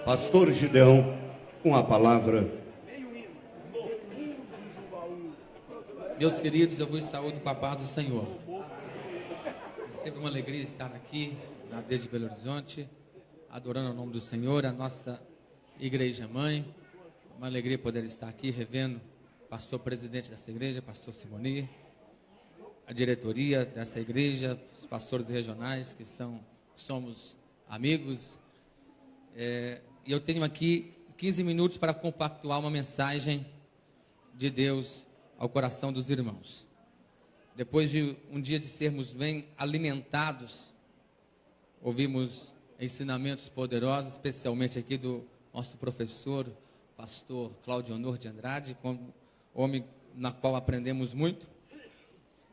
Pastor Gideão, com a palavra. Meus queridos, eu vos saúdo com a paz do Senhor. É sempre uma alegria estar aqui na aldeia de Belo Horizonte, adorando o nome do Senhor, a nossa igreja mãe. Uma alegria poder estar aqui revendo o pastor presidente dessa igreja, pastor Simoni, a diretoria dessa igreja, os pastores regionais que somos amigos. E eu tenho aqui 15 minutos para compactuar uma mensagem de Deus ao coração dos irmãos. Depois de um dia de sermos bem alimentados, ouvimos ensinamentos poderosos, especialmente aqui do nosso professor, pastor Cláudio Honor de Andrade, como homem na qual aprendemos muito.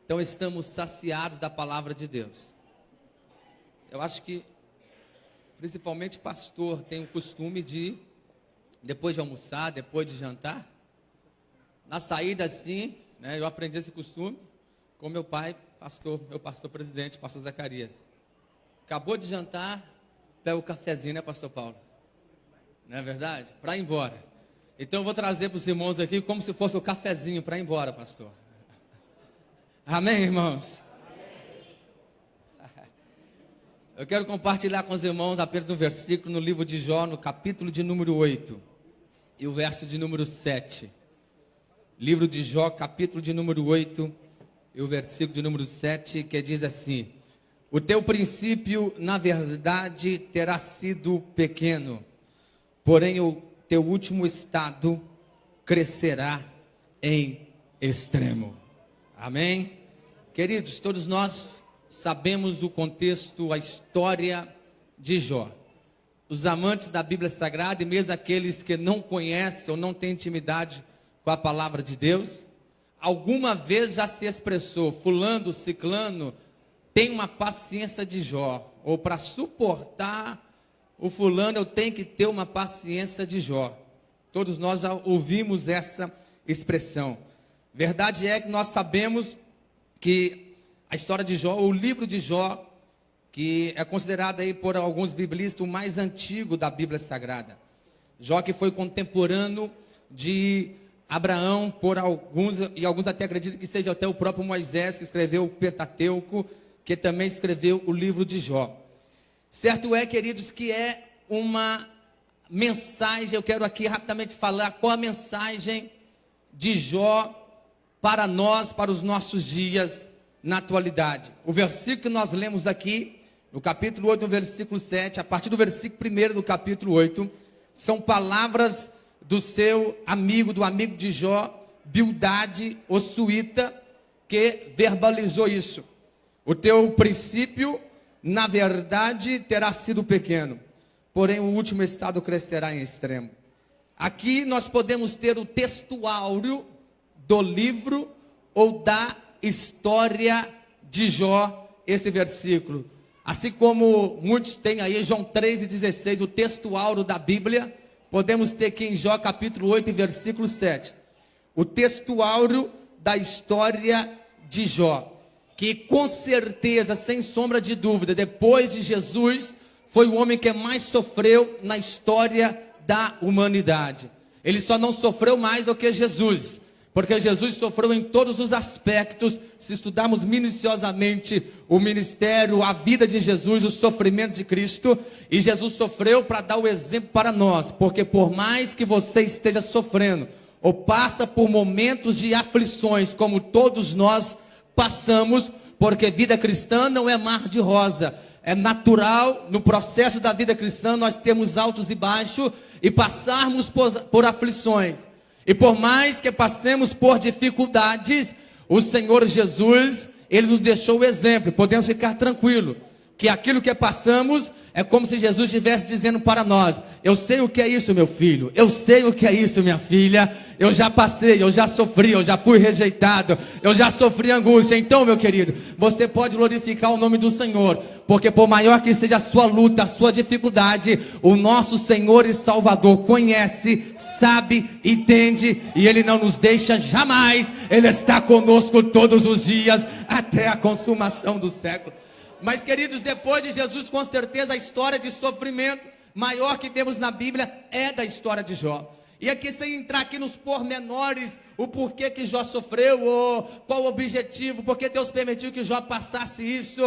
Então estamos saciados da palavra de Deus. Eu acho que principalmente pastor tem o costume de, depois de almoçar, depois de jantar, na saída assim, né, eu aprendi esse costume com meu pai, meu pastor presidente, pastor Zacarias. Acabou de jantar, pega o cafezinho, né, pastor Paulo? Não é verdade? Para ir embora. Então eu vou trazer para os irmãos aqui como se fosse o cafezinho para ir embora, pastor. Amém, irmãos? Eu quero compartilhar com os irmãos apenas um versículo no livro de Jó, no capítulo de número 8, e o verso de número 7. Livro de Jó, capítulo de número 8, e o versículo de número 7, que diz assim: o teu princípio, na verdade, terá sido pequeno, porém o teu último estado crescerá em extremo. Amém? Queridos, todos nós sabemos o contexto, a história de Jó. Os amantes da Bíblia Sagrada e mesmo aqueles que não conhecem ou não têm intimidade com a palavra de Deus, alguma vez já se expressou: fulano, ciclano, tem uma paciência de Jó, ou para suportar o fulano eu tenho que ter uma paciência de Jó. Todos nós já ouvimos essa expressão. Verdade é que nós sabemos que a história de Jó, o livro de Jó, que é considerado aí por alguns biblistas o mais antigo da Bíblia Sagrada. Jó, que foi contemporâneo de Abraão por alguns, e alguns até acreditam que seja até o próprio Moisés que escreveu o Pentateuco, que também escreveu o livro de Jó. Certo é, queridos, que é uma mensagem, eu quero aqui rapidamente falar qual a mensagem de Jó para nós, para os nossos dias na atualidade. O versículo que nós lemos aqui, no capítulo 8, no versículo 7, a partir do versículo 1 do capítulo 8, são palavras do seu amigo, do amigo de Jó, Bildade, o suíta, que verbalizou isso. O teu princípio, na verdade, terá sido pequeno, porém o último estado crescerá em extremo. Aqui nós podemos ter o texto áureo do livro ou da história de Jó, esse versículo. Assim como muitos têm aí João 3,16, o texto áureo da Bíblia, podemos ter aqui em Jó capítulo 8, versículo 7. O texto áureo da história de Jó, que com certeza, sem sombra de dúvida, depois de Jesus, foi o homem que mais sofreu na história da humanidade. Ele só não sofreu mais do que Jesus, porque Jesus sofreu em todos os aspectos. Se estudarmos minuciosamente o ministério, a vida de Jesus, o sofrimento de Cristo, e Jesus sofreu para dar o exemplo para nós, porque por mais que você esteja sofrendo, ou passa por momentos de aflições, como todos nós passamos, porque vida cristã não é mar de rosa, é natural, no processo da vida cristã, nós temos altos e baixos, e passarmos por aflições. E por mais que passemos por dificuldades, o Senhor Jesus, Ele nos deixou o exemplo. Podemos ficar tranquilos, que aquilo que passamos é como se Jesus estivesse dizendo para nós: eu sei o que é isso, meu filho, eu sei o que é isso, minha filha, eu já passei, eu já sofri, eu já fui rejeitado, eu já sofri angústia. Então, meu querido, você pode glorificar o nome do Senhor, porque por maior que seja a sua luta, a sua dificuldade, o nosso Senhor e Salvador conhece, sabe, entende, e Ele não nos deixa jamais. Ele está conosco todos os dias, até a consumação do século. Mas, queridos, depois de Jesus, com certeza a história de sofrimento maior que vemos na Bíblia é da história de Jó. E aqui, sem entrar aqui nos pormenores, o porquê que Jó sofreu, ou qual o objetivo, porque Deus permitiu que Jó passasse isso,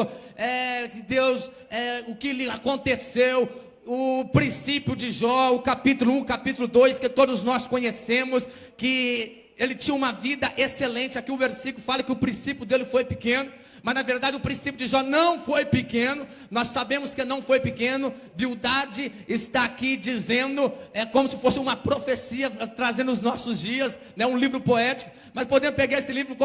o que lhe aconteceu, o princípio de Jó, o capítulo 1, capítulo 2, que todos nós conhecemos, que ele tinha uma vida excelente. Aqui o versículo fala que o princípio dele foi pequeno, mas na verdade o princípio de Jó não foi pequeno. Nós sabemos que não foi pequeno. Bildade está aqui dizendo, é como se fosse uma profecia, trazendo os nossos dias, né, um livro poético. Mas podemos pegar esse livro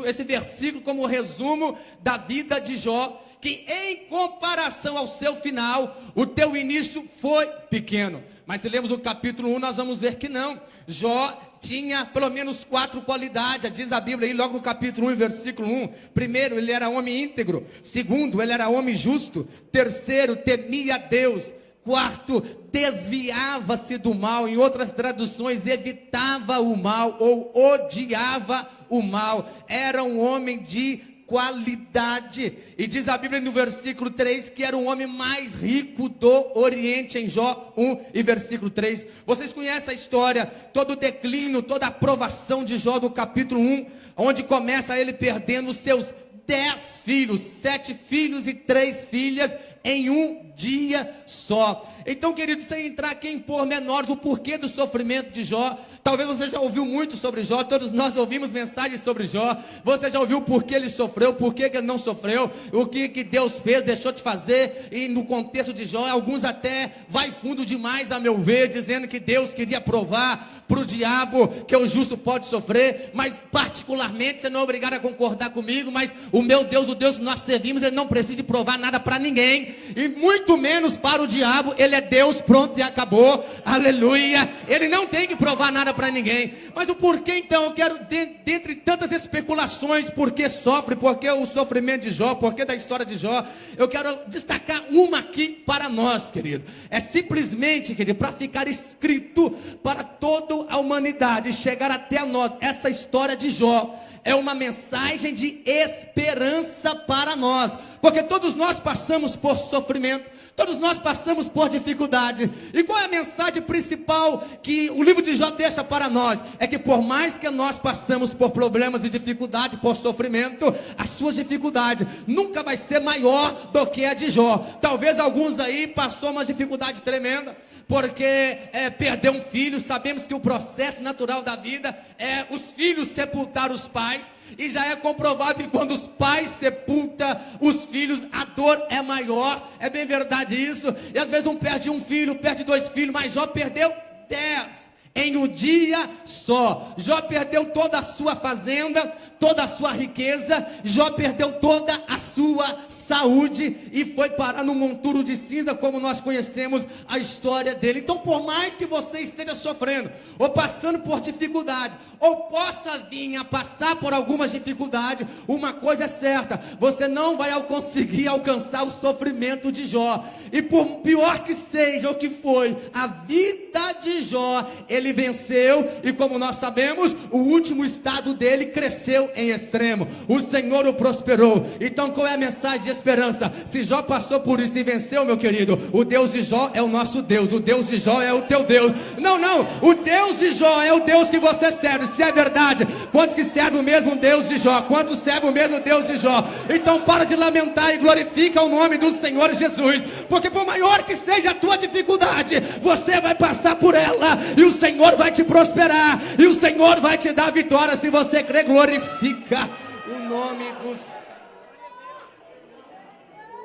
esse versículo como resumo da vida de Jó, que em comparação ao seu final, o teu início foi pequeno. Mas se lemos o capítulo 1, nós vamos ver que não. Jó tinha pelo menos 4 qualidades, diz a Bíblia aí logo no capítulo 1, versículo 1. Primeiro, ele era homem íntegro. Segundo, ele era homem justo. Terceiro, temia a Deus. Quarto, desviava-se do mal. Em outras traduções, evitava o mal ou odiava o mal. Era um homem de qualidade. E diz a Bíblia no versículo 3 que era o homem mais rico do Oriente, em Jó 1 e versículo 3. Vocês conhecem a história, todo o declínio, toda a aprovação de Jó do capítulo 1, onde começa ele perdendo os seus 10 filhos, 7 filhos e 3 filhas em um dia só. Então, querido, sem entrar aqui em pormenores, o porquê do sofrimento de Jó. Talvez você já ouviu muito sobre Jó, todos nós ouvimos mensagens sobre Jó. Você já ouviu o porquê ele sofreu, o porquê que ele não sofreu, o que Deus fez, deixou de fazer. E no contexto de Jó, alguns até vai fundo demais, a meu ver, dizendo que Deus queria provar para o diabo que o justo pode sofrer. Mas particularmente, você não é obrigado a concordar comigo, mas o meu Deus, o Deus que nós servimos, ele não precisa de provar nada para ninguém, e muito menos para o diabo. Ele é Deus, pronto e acabou, aleluia. Ele não tem que provar nada para ninguém. Mas o porquê então, eu quero, dentre tantas especulações, por que sofre, por que o sofrimento de Jó, por que da história de Jó, eu quero destacar uma aqui para nós, querido. É simplesmente, querido, para ficar escrito para toda a humanidade, chegar até nós. Essa história de Jó é uma mensagem de esperança para nós, porque todos nós passamos por sofrimento, todos nós passamos por dificuldade. E qual é a mensagem principal que o livro de Jó deixa para nós? É que por mais que nós passamos por problemas e dificuldade, por sofrimento, as suas dificuldades nunca vai ser maior do que a de Jó. Talvez alguns aí passou uma dificuldade tremenda, porque perdeu um filho. Sabemos que o processo natural da vida é os filhos sepultar os pais, e já é comprovado que quando os pais sepultam os filhos, a dor é maior. É bem verdade isso. E às vezes um perde um filho, perde 2 filhos, mas Jó perdeu 10 em um dia só. Jó perdeu toda a sua fazenda, toda a sua riqueza. Jó perdeu toda a sua saúde e foi parar no monturo de cinza, como nós conhecemos a história dele. Então, por mais que você esteja sofrendo, ou passando por dificuldade, ou possa vir a passar por algumas dificuldades, uma coisa é certa: você não vai conseguir alcançar o sofrimento de Jó. E por pior que seja o que foi a vida de Jó, ele venceu, e como nós sabemos, o último estado dele cresceu em extremo. O Senhor o prosperou. Então, qual é a mensagem de esperança? Se Jó passou por isso e venceu, meu querido, o Deus de Jó é o nosso Deus. O Deus de Jó é o teu Deus. Não, o Deus de Jó é o Deus que você serve. Se é verdade, quantos que servem o mesmo Deus de Jó? Quantos servem o mesmo Deus de Jó? Então para de lamentar e glorifica o nome do Senhor Jesus, porque por maior que seja a tua dificuldade, você vai passar por ela, e o Senhor vai te prosperar, e o Senhor vai te dar vitória. Se você crê, glorifica o nome dos...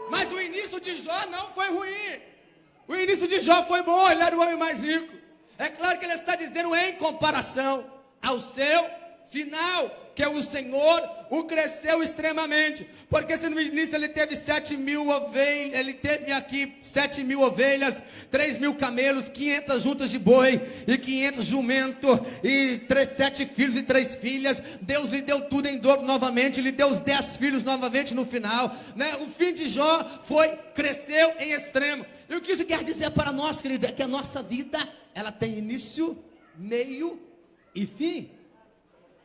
Mas o início de Jó não foi ruim. O início de Jó foi bom, ele era o homem mais rico. É claro que ele está dizendo em comparação ao seu final, que o Senhor o cresceu extremamente. Porque se no início ele teve 7.000 ovelhas, ele teve aqui 7.000 ovelhas, 3.000 camelos, 500 juntas de boi e 500 jumentos, e 7 filhos e 3 filhas. Deus lhe deu tudo em dobro novamente, lhe deu os 10 filhos novamente no final, né? O fim de Jó cresceu em extremo. E o que isso quer dizer para nós, querido, é que a nossa vida, ela tem início, meio e fim.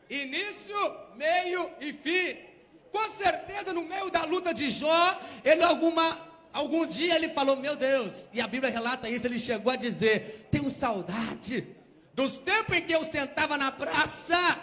Início, meio e fim. Com certeza, no meio da luta de Jó, ele Algum dia ele falou, meu Deus, e a Bíblia relata isso, ele chegou a dizer, tenho saudade dos tempos em que eu sentava na praça,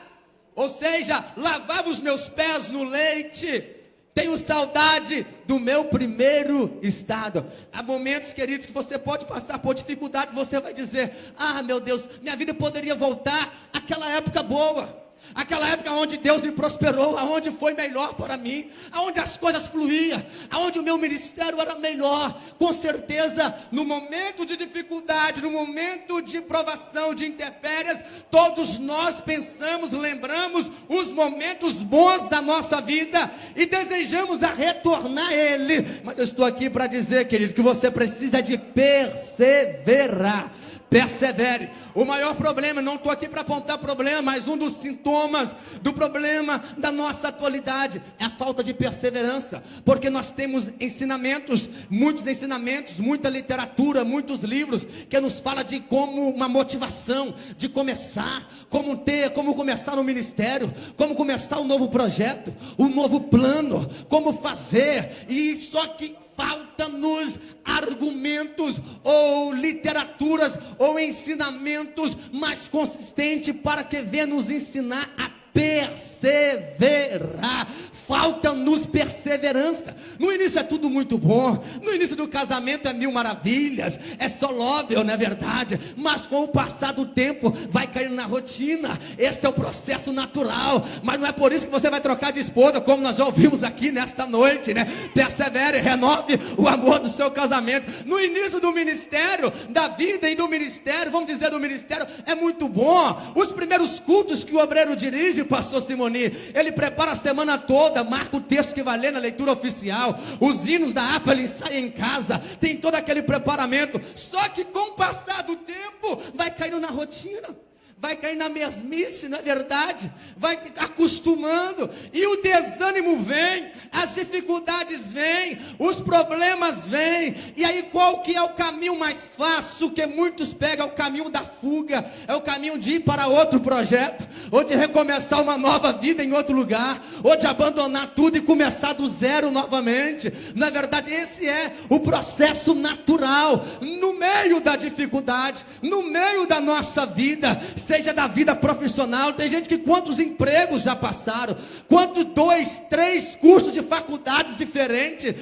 ou seja, lavava os meus pés no leite. Tenho saudade do meu primeiro estado. Há momentos, queridos, que você pode passar por dificuldade, você vai dizer, ah, meu Deus, minha vida poderia voltar àquela época boa. Aquela época onde Deus me prosperou, aonde foi melhor para mim, aonde as coisas fluíam, aonde o meu ministério era melhor. Com certeza, no momento de dificuldade, no momento de provação, de intempéries, todos nós pensamos, lembramos os momentos bons da nossa vida e desejamos a retornar a Ele. Mas eu estou aqui para dizer, querido, que você precisa de perseverar. Persevere. O maior problema, não estou aqui para apontar problema, mas um dos sintomas do problema da nossa atualidade é a falta de perseverança, porque nós temos ensinamentos, muita literatura, muitos livros que nos fala de como uma motivação de começar, como começar no ministério, como começar um novo projeto, um novo plano, como fazer, e só que falta-nos argumentos ou literaturas ou ensinamentos mais consistentes para que venha nos ensinar a perseverar. Falta-nos perseverança. No início é tudo muito bom, no início do casamento é mil maravilhas, é só love, não é verdade? Mas com o passar do tempo vai caindo na rotina. Esse é o processo natural, mas não é por isso que você vai trocar de esposa, como nós já ouvimos aqui nesta noite, né? Persevere, renove o amor do seu casamento. No início do ministério, da vida e do ministério, vamos dizer do ministério, é muito bom. Os primeiros cultos que o obreiro dirige, pastor Simoni, ele prepara a semana toda, marca o texto que vai ler na leitura oficial, os hinos da harpa ele ensaia em casa, tem todo aquele preparamento. Só que com o passar do tempo vai caindo na rotina, vai cair na mesmice, na verdade, vai acostumando, e o desânimo vem, as dificuldades vêm, os problemas vêm, e aí qual que é o caminho mais fácil que muitos pegam? É o caminho da fuga, é o caminho de ir para outro projeto, ou de recomeçar uma nova vida em outro lugar, ou de abandonar tudo e começar do zero novamente. Na verdade, esse é o processo natural, no meio da dificuldade, no meio da nossa vida, seja da vida profissional. Tem gente que quantos empregos já passaram, quantos 2, 3 cursos de faculdades diferentes,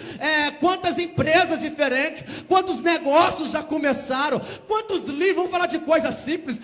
quantas empresas diferentes, quantos negócios já começaram, quantos livros, vamos falar de coisas simples,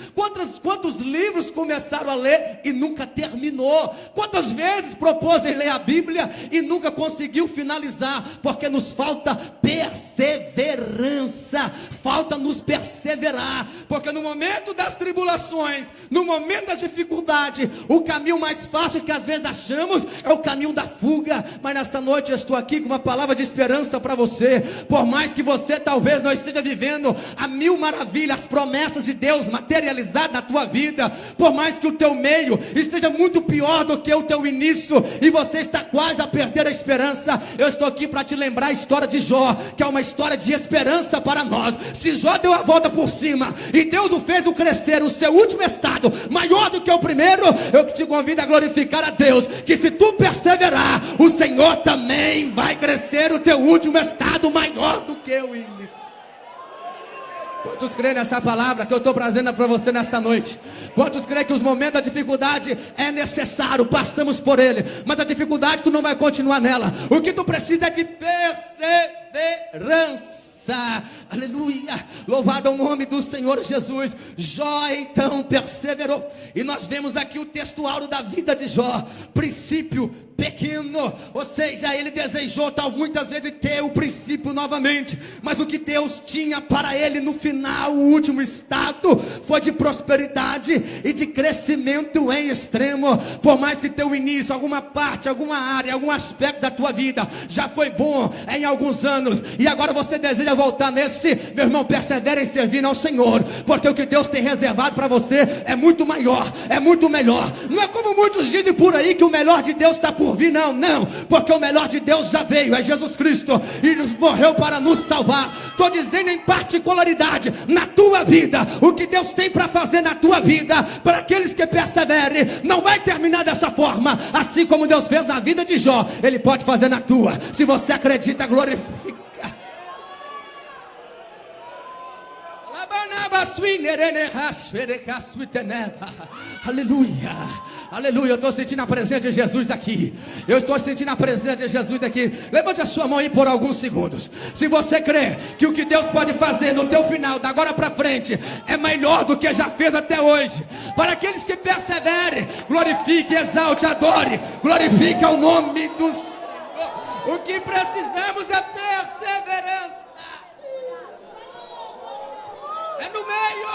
quantos livros começaram a ler e nunca terminou, quantas vezes propôs em ler a Bíblia e nunca conseguiu finalizar, porque nos falta perseverança, falta nos perseverar, porque no momento das tribulações, no momento da dificuldade, o caminho mais fácil que às vezes achamos é o caminho da fuga. Mas nesta noite eu estou aqui com uma palavra de esperança para você. Por mais que você talvez não esteja vivendo a mil maravilhas, as promessas de Deus materializadas na tua vida, por mais que o teu meio esteja muito pior do que o teu início e você está quase a perder a esperança, eu estou aqui para te lembrar a história de Jó, que é uma história de esperança para nós. Se Jó deu a volta por cima e Deus o fez crescer, o seu último estado maior do que o primeiro, eu te convido a glorificar a Deus, que se tu perseverar, o Senhor também vai crescer o teu último estado maior do que o início. Quantos creem nessa palavra que eu estou trazendo para você nesta noite? Quantos creem que os momentos da dificuldade é necessário, passamos por ele, mas a dificuldade tu não vai continuar nela. O que tu precisa é de perseverança. Aleluia, louvado é o nome do Senhor Jesus. Jó então perseverou, e nós vemos aqui o textual da vida de Jó. Princípio pequeno, ou seja, ele desejou muitas vezes ter o princípio novamente, mas o que Deus tinha para ele no final, o último estado, foi de prosperidade e de crescimento em extremo. Por mais que teu início, alguma parte, alguma área, algum aspecto da tua vida já foi bom em alguns anos, e agora você deseja voltar nesse, meu irmão, persevere em servir ao Senhor, porque o que Deus tem reservado para você é muito maior, é muito melhor. Não é como muitos dizem por aí que o melhor de Deus está por vir, não, porque o melhor de Deus já veio, é Jesus Cristo, e morreu para nos salvar. Estou dizendo em particularidade, na tua vida, o que Deus tem para fazer na tua vida, para aqueles que perseverem, não vai terminar dessa forma. Assim como Deus fez na vida de Jó, Ele pode fazer na tua. Se você acredita, glorifica. Aleluia, aleluia, eu estou sentindo a presença de Jesus aqui. Eu estou sentindo a presença de Jesus aqui. Levante a sua mão aí por alguns segundos. Se você crê que o que Deus pode fazer no teu final, da agora para frente, é melhor do que já fez até hoje. Para aqueles que perseverem, glorifique, exalte, adore, glorifique ao nome do Senhor. O que precisamos é perseverança. É no meio.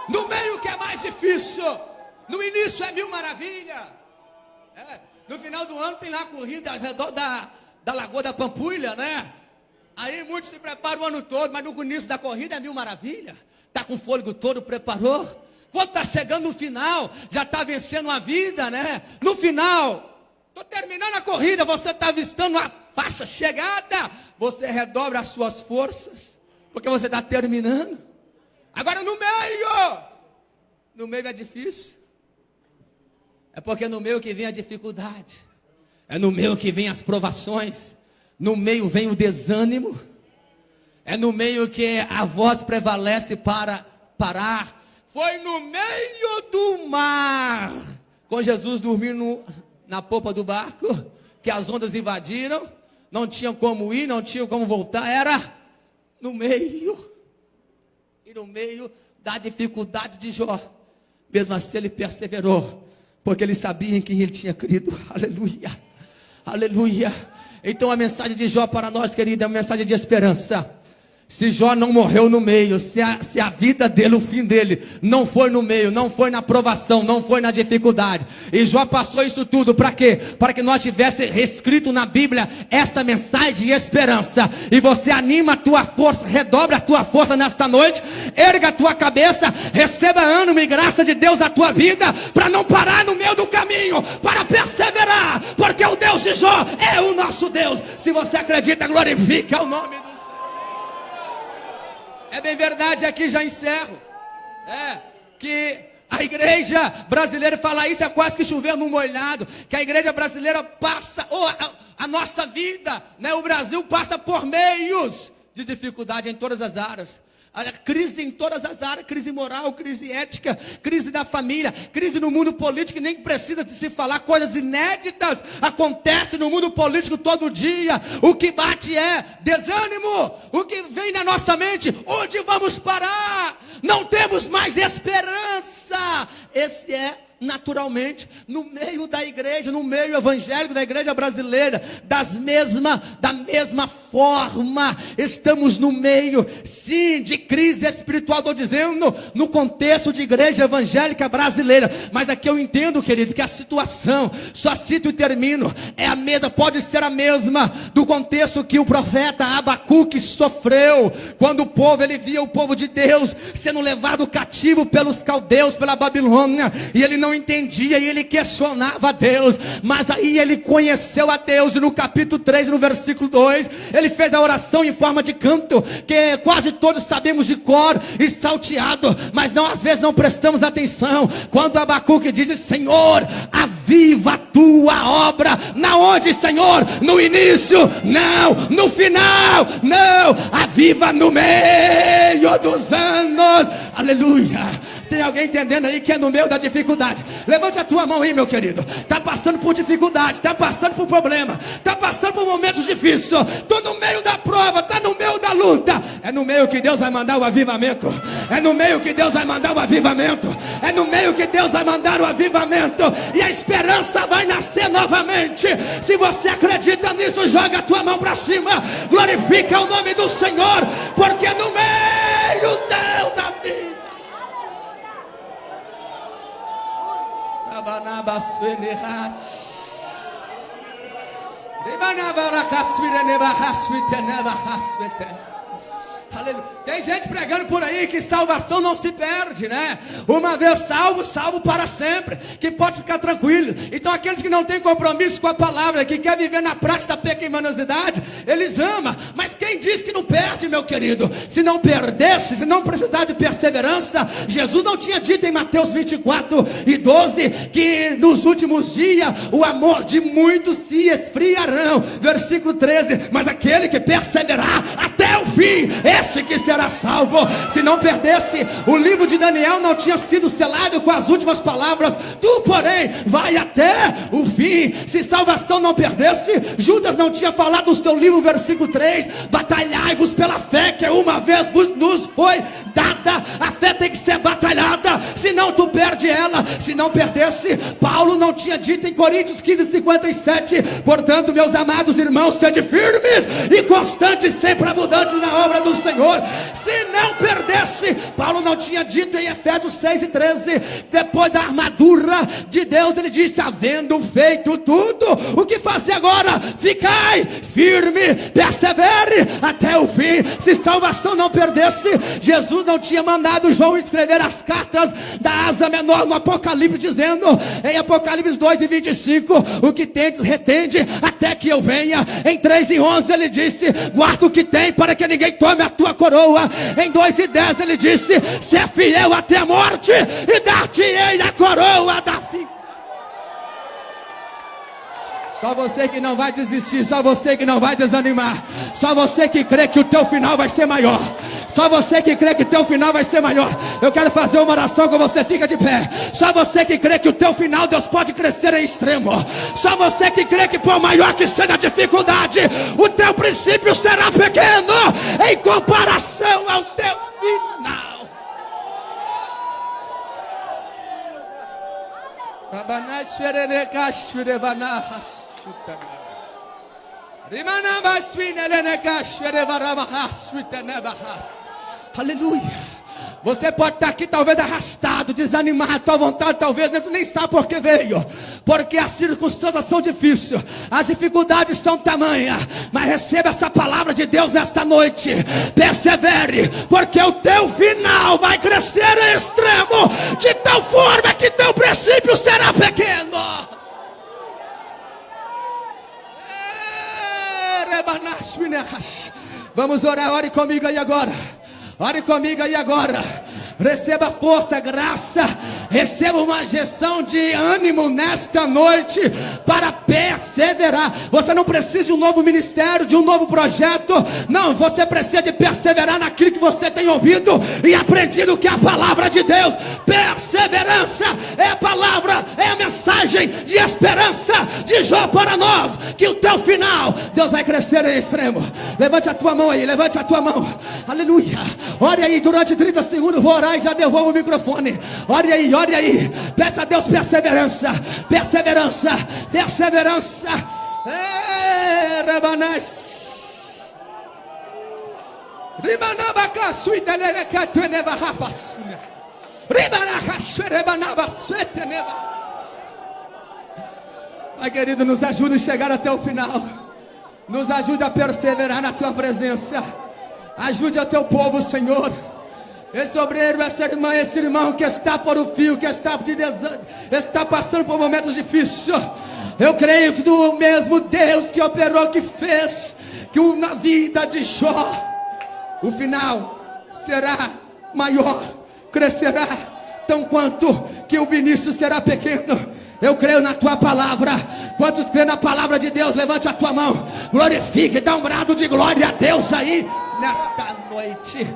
No meio que é mais difícil. No início é mil maravilha. No final do ano tem lá a corrida ao redor da Lagoa da Pampulha, né? Aí muitos se preparam o ano todo, mas no início da corrida é mil maravilha. Está com o fôlego todo, preparou. Quando está chegando no final, já está vencendo a vida, né? No final, estou terminando a corrida, você está avistando a faixa chegada. Você redobra as suas forças, porque você está terminando. Agora no meio é difícil. É porque no meio que vem a dificuldade. É no meio que vem as provações. No meio vem o desânimo. É no meio que a voz prevalece para parar. Foi no meio do mar, com Jesus dormindo na popa do barco, que as ondas invadiram. Não tinham como ir, não tinham como voltar. Era no meio. E no meio da dificuldade de Jó, mesmo assim ele perseverou, porque ele sabia em quem ele tinha crido. Aleluia, aleluia. Então a mensagem de Jó para nós, querido, é uma mensagem de esperança. Se Jó não morreu no meio, se a vida dele, o fim dele, não foi no meio, não foi na provação, não foi na dificuldade, e Jó passou isso tudo, para quê? Para que nós tivéssemos escrito na Bíblia essa mensagem de esperança. E você anima a tua força, redobra a tua força nesta noite, erga a tua cabeça, receba ânimo e graça de Deus na tua vida, para não parar no meio do caminho, para perseverar, porque o Deus de Jó é o nosso Deus. Se você acredita, glorifica o nome do Senhor. É bem verdade, aqui já encerro. Que a igreja brasileira, falar isso é quase que chover no molhado. Que a igreja brasileira passa, a nossa vida, né? O Brasil passa por meios de dificuldade em todas as áreas. Crise em todas as áreas, crise moral, crise ética, crise da família, crise no mundo político, que nem precisa de se falar, coisas inéditas acontecem no mundo político todo dia. O que bate é desânimo, o que vem na nossa mente, onde vamos parar? Não temos mais esperança. Esse é naturalmente no meio da igreja, no meio evangélico da igreja brasileira, da mesma forma, estamos no meio, sim, de crise espiritual. Estou dizendo no contexto de igreja evangélica brasileira, mas aqui eu entendo, querido, que a situação, só cito e termino, é a mesma, pode ser a mesma do contexto que o profeta Abacuque sofreu, quando o povo, ele via o povo de Deus sendo levado cativo pelos caldeus, pela Babilônia, e ele não entendia, e ele questionava a Deus, mas aí ele conheceu a Deus, e no capítulo 3, no versículo 2, ele fez a oração em forma de canto, que quase todos sabemos de cor e salteado, mas não, às vezes não prestamos atenção, quando Abacuque diz: Senhor, aviva a tua obra. Na onde, Senhor? No início? Não. No final? Não. Aviva no meio dos anos. Aleluia. Tem alguém entendendo aí que é no meio da dificuldade? Levante a tua mão aí, meu querido. Está passando por dificuldade, está passando por problema, está passando por momentos difíceis. Estou no meio da prova, está no meio da luta. É no meio que Deus vai mandar o avivamento. É no meio que Deus vai mandar o avivamento. É no meio que Deus vai mandar o avivamento. E a esperança vai nascer novamente. Se você acredita nisso, joga a tua mão para cima. Glorifica o nome do Senhor, porque no meio Deus da vida. Aleluia. Tem gente pregando por aí que salvação não se perde, né? Uma vez salvo, salvo para sempre, que pode ficar tranquilo. Então aqueles que não têm compromisso com a palavra, que quer viver na prática da pecaminosidade, eles amam. Mas quem diz que não perde, meu querido? Se não perdesse, se não precisar de perseverança, Jesus não tinha dito em Mateus 24:12 que nos últimos dias o amor de muitos se esfriarão. Versículo 13: mas aquele que perseverar até o fim, este que será salvo. Se não perdesse, o livro de Daniel não tinha sido selado com as últimas palavras: tu, porém, vai até o fim. Se salvação não perdesse, Judas não tinha falado no seu livro, versículo 3: batalhai-vos pela fé que uma vez nos foi dada. A fé tem que ser batalhada, senão tu perde ela. Se não perdesse, Paulo não tinha dito em Coríntios 15:57: portanto, meus amados irmãos, sede firmes e constantes, sempre abundantes na obra do Senhor. Se não perdesse, Paulo não tinha dito em Efésios 6:13: depois da armadura de Deus, ele disse: havendo feito tudo, o que fazer agora? Ficai firme, persevere até o fim. Se salvação não perdesse, Jesus não tinha mandado João escrever as cartas da Ásia Menor no Apocalipse, dizendo em Apocalipse 2:25: o que tendes retende até que eu venha. Em 3:11 ele disse: guarda o que tem para que ninguém tome a tua coroa. Em 2:10 ele disse: se é fiel até a morte, e dar-te-ei a coroa da vida. Só você que não vai desistir, só você que não vai desanimar, só você que crê que o teu final vai ser maior, só você que crê que o teu final vai ser maior. Eu quero fazer uma oração com você, fica de pé. Só você que crê que o teu final Deus pode crescer em extremo. Só você que crê que por maior que seja a dificuldade, o teu princípio será pequeno em comparação ao teu final. Aleluia. Você pode estar aqui talvez arrastado, desanimado, tua vontade talvez nem sabe por que veio, porque as circunstâncias são difíceis, as dificuldades são tamanhas, mas receba essa palavra de Deus nesta noite: persevere, porque o teu final vai crescer em extremo, de tal forma que teu princípio será pequeno. Vamos orar, ore comigo aí agora. Ore comigo aí agora. Receba força, graça. Receba uma injeção de ânimo nesta noite para perseverar. Você não precisa de um novo ministério, de um novo projeto. Não, você precisa de perseverar naquilo que você tem ouvido e aprendido, que é a palavra de Deus. Perseverança é a palavra, é a mensagem de esperança de Jó para nós, que o teu final, Deus vai crescer em extremo. Levante a tua mão aí, levante a tua mão. Aleluia. Ore aí durante 30 segundos, vou orar e já devolvo o microfone. Ore aí, ore aí. Peça a Deus perseverança, perseverança, perseverança. Pai querido, nos ajude a chegar até o final. Nos ajude a perseverar na tua presença. Ajude a teu povo, Senhor. Esse obreiro, essa irmã, esse irmão que está por o fio, que está passando por momentos difíceis. Eu creio que do mesmo Deus que operou, que fez, que na vida de Jó, o final será maior, crescerá tão quanto que o início será pequeno. Eu creio na tua palavra. Quantos creem na palavra de Deus? Levante a tua mão, glorifique, dá um brado de glória a Deus aí nesta noite.